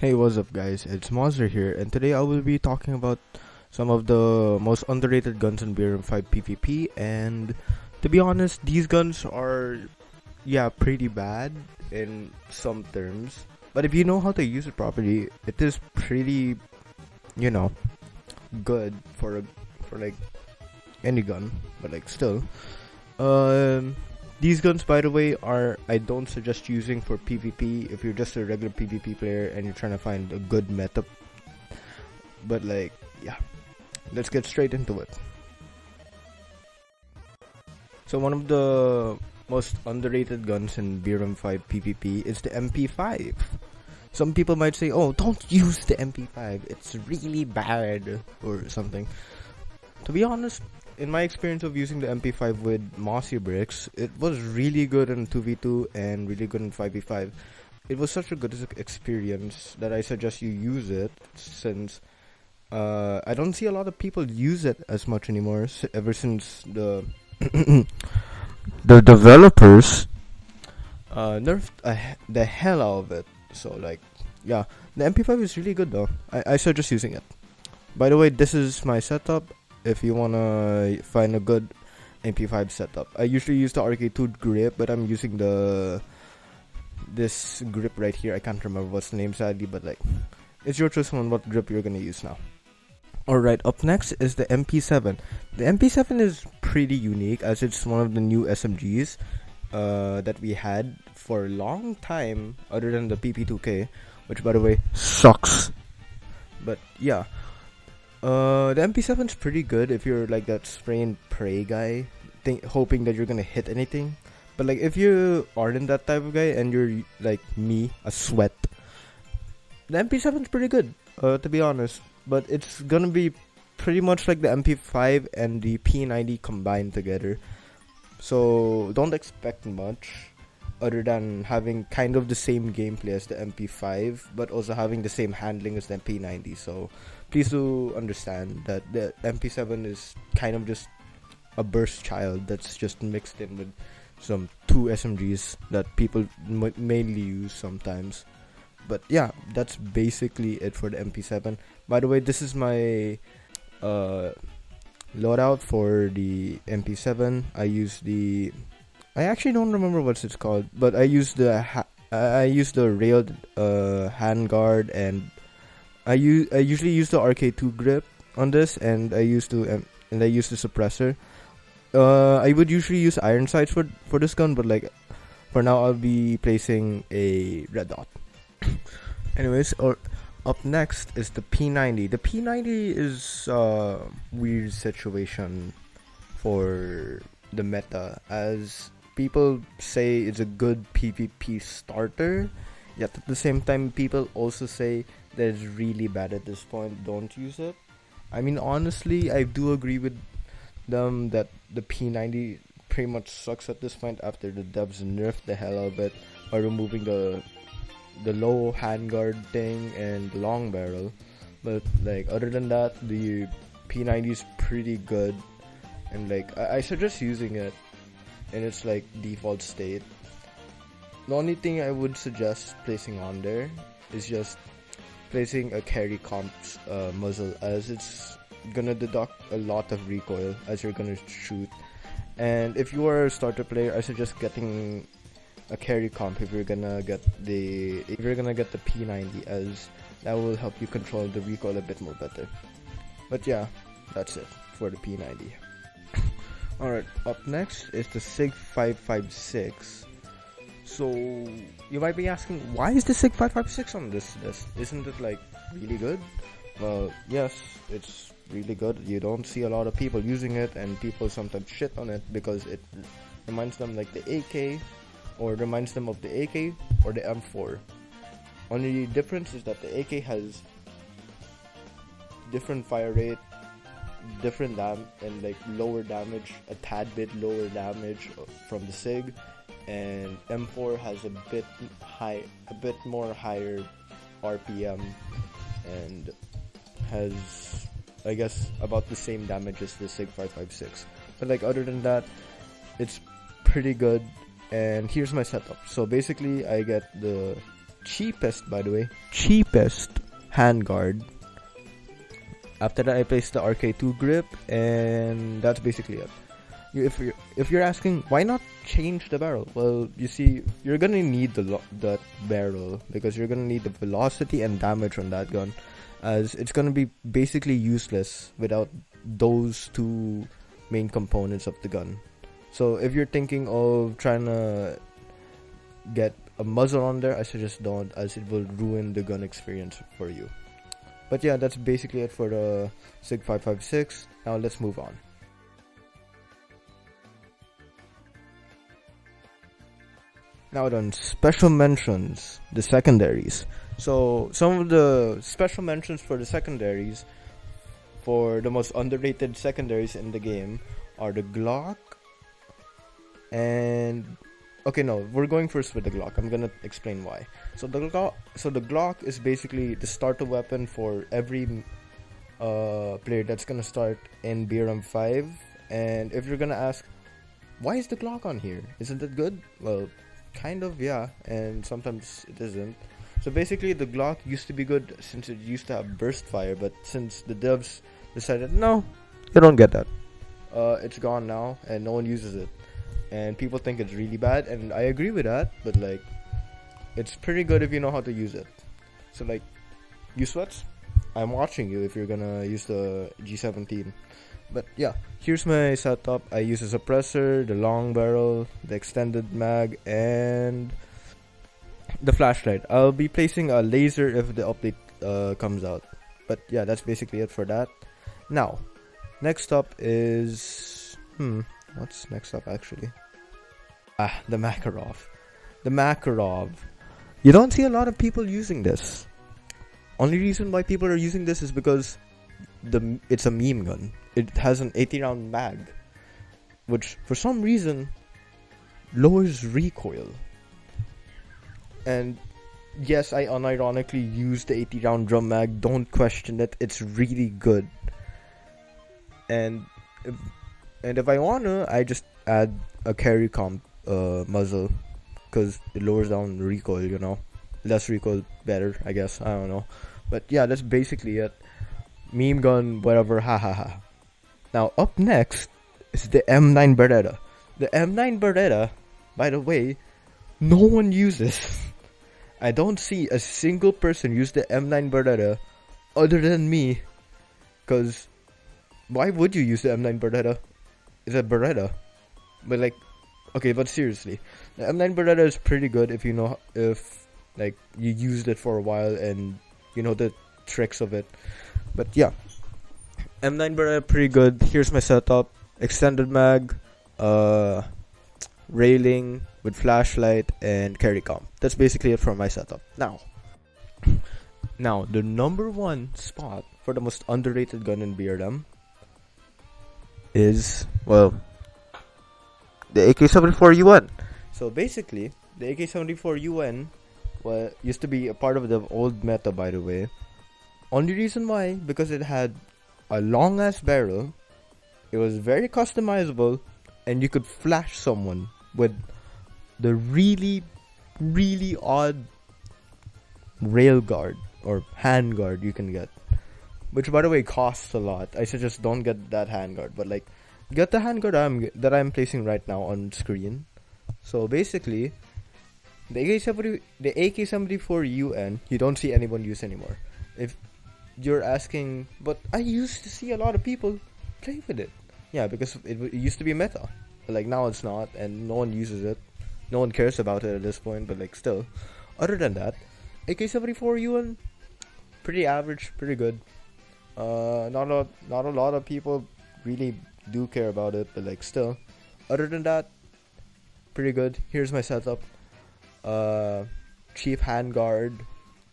Hey, what's up, guys? It's Monster here, and today I will be talking about some of the most underrated guns in BRM5 PvP. And to be honest, these guns are, pretty bad in some terms. But if you know how to use it properly, it is pretty, you know, good for like any gun. But like still, um, these guns, by the way, I don't suggest using for PvP if you're just a regular PvP player and you're trying to find a good meta. But like, yeah, let's get straight into it. So one of the most underrated guns in BRM5 PvP is the MP5. Some people might say, "Oh, don't use the MP5. It's really bad," or something. To be honest, in my experience of using the MP5 with Mossy Bricks, it was really good in 2v2 and really good in 5v5. It was such a good experience that I suggest you use it, since I don't see a lot of people use it as much anymore ever since the the developers nerfed the hell out of it. So like, yeah, the MP5 is really good though. I suggest using it. By the way, this is my setup. If you wanna find a good MP5 setup, I usually use the RK2 grip, but I'm using this grip right here. I can't remember what's the name sadly, but like, it's your choice on what grip you're gonna use now. Alright, up next is the MP7. The MP7 is pretty unique as it's one of the new SMGs that we had for a long time, other than the PP2K, which by the way sucks. But yeah. The MP7 is pretty good if you're like that spray and pray guy, hoping that you're gonna hit anything. But like, if you aren't that type of guy and you're like me, a sweat, the MP7 is pretty good, to be honest. But it's gonna be pretty much like the MP5 and the P90 combined together. So don't expect much, other than having kind of the same gameplay as the MP5, but also having the same handling as the P90. So please do understand that the MP7 is kind of just a burst child that's just mixed in with some two SMGs that people mainly use sometimes. But yeah, that's basically it for the MP7. By the way, this is my loadout for the MP7. I actually don't remember what it's called, but I use the railed handguard, and I usually use the RK2 grip on this, and I use the suppressor. I would usually use iron sights for this gun, but like, for now I'll be placing a red dot. Anyways, up next is the P90. The P90 is a weird situation for the meta, as people say it's a good PvP starter, yet at the same time people also say that it's really bad at this point, don't use it. I mean, honestly, I do agree with them that the P90 pretty much sucks at this point after the devs nerfed the hell out of it by removing the low handguard thing and the long barrel. But like, other than that, the P90 is pretty good, and like, I suggest using it in its like default state. The only thing I would suggest placing on there is just placing a carry comp's muzzle, as it's gonna deduct a lot of recoil as you're gonna shoot. And if you are a starter player, I suggest getting a carry comp if you're gonna get the P90, as that will help you control the recoil a bit more better. But yeah, that's it for the P90. Alright, up next is the SIG 556. So you might be asking, why is the SIG 556 on this list? Isn't it like really good? Well, yes, it's really good. You don't see a lot of people using it, and people sometimes shit on it because it reminds them like the AK, or reminds them of the AK or the M4. Only difference is that the AK has different fire rate, different and like lower damage, a tad bit lower damage from the SIG, and M4 has a bit more higher RPM, and has, I guess, about the same damage as the SIG 556. But like, other than that, it's pretty good. And here's my setup. So basically, I get the cheapest, by the way, cheapest handguard. After that, I placed the RK2 grip, and that's basically it. If you're asking why not change the barrel, well, you see, you're gonna need that barrel because you're gonna need the velocity and damage on that gun, as it's gonna be basically useless without those two main components of the gun. So if you're thinking of trying to get a muzzle on there, I suggest don't, as it will ruin the gun experience for you. But yeah, that's basically it for the SIG 556. Now let's move on. Now then, special mentions, the secondaries. So some of the special mentions for the secondaries, for the most underrated secondaries in the game, are the Glock and... Okay, no, we're going first with the Glock. I'm gonna explain why. So the Glock is basically the starter weapon for every player that's gonna start in BRM5. And if you're gonna ask, why is the Glock on here? Isn't it good? Well, kind of, yeah, and sometimes it isn't. So basically, the Glock used to be good since it used to have burst fire, but since the devs decided, no, you don't get that. It's gone now, and no one uses it. And people think it's really bad, and I agree with that, but like, it's pretty good if you know how to use it. So like, you sweats, I'm watching you if you're gonna use the G17. But yeah, here's my setup. I use a suppressor, the long barrel, the extended mag, and the flashlight. I'll be placing a laser if the update comes out. But yeah, that's basically it for that. Now, next up is... what's next up actually? The Makarov. The Makarov. You don't see a lot of people using this. Only reason why people are using this is because it's a meme gun. It has an 80 round mag, which for some reason lowers recoil. And yes, I unironically use the 80 round drum mag. Don't question it. It's really good. And if I wanna, I just add a carry comp muzzle, because it lowers down recoil, you know. Less recoil, better, I guess. I don't know. But yeah, that's basically it. Meme gun, whatever, ha. Now, up next is the M9 Beretta. The M9 Beretta, by the way, no one uses. I don't see a single person use the M9 Beretta other than me. Because why would you use the M9 Beretta? It's a Beretta. But like, okay, but seriously, the M9 Beretta is pretty good if you know, if like you used it for a while and you know the tricks of it. But yeah, M9 Beretta pretty good. Here's my setup: extended mag, railing with flashlight, and carry comp. That's basically it for my setup. Now the number one spot for the most underrated gun in BRM is, well, the AK-74 UN. So basically, the AK-74 UN used to be a part of the old meta, by the way. Only reason why, because it had a long ass barrel, it was very customizable, and you could flash someone with the really, really odd rail guard or hand guard you can get, which by the way costs a lot. I suggest don't get that hand guard, but like, get the hand guard that I'm placing right now on screen. So basically, the AK-74 UN, you don't see anyone use anymore. If you're asking, but I used to see a lot of people play with it. Yeah, because it used to be meta. But like now it's not, and no one uses it. No one cares about it at this point, but like still. Other than that, AK-74 UN, pretty average, pretty good. Not a lot of people really do care about it, but like still. Other than that, pretty good. Here's my setup. Cheap handguard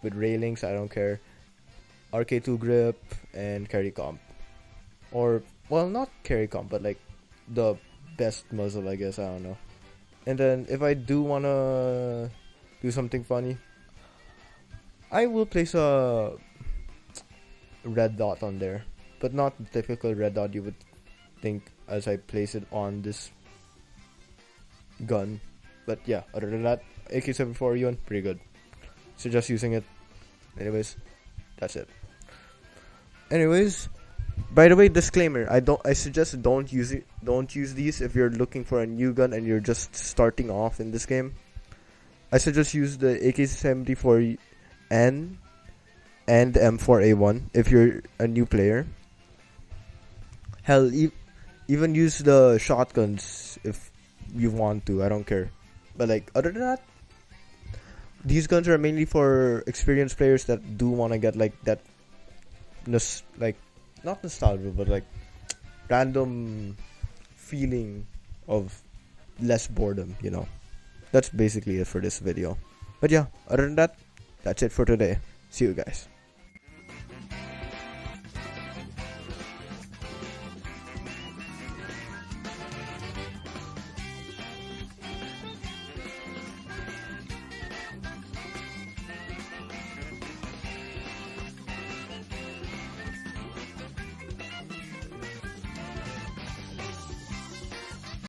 with railings, I don't care. RK2 grip and carry comp. Or, well, not carry comp, but like the best muzzle, I guess, I don't know. And then if I do wanna do something funny, I will place a red dot on there, but not the typical red dot you would think as I place it on this gun. But yeah, other than that, AK-74 UN, pretty good. suggest using it. Anyways, that's it. Anyways, by the way, disclaimer: I suggest don't use it. Don't use these if you're looking for a new gun and you're just starting off in this game. I suggest use the AK-74N and the M4A1 if you're a new player. Hell, even use the shotguns if you want to. I don't care. But like other than that, these guns are mainly for experienced players that do want to get like that, like not nostalgia, but like random feeling of less boredom. That's basically it for this video. But yeah, other than that, that's it for today. See you guys.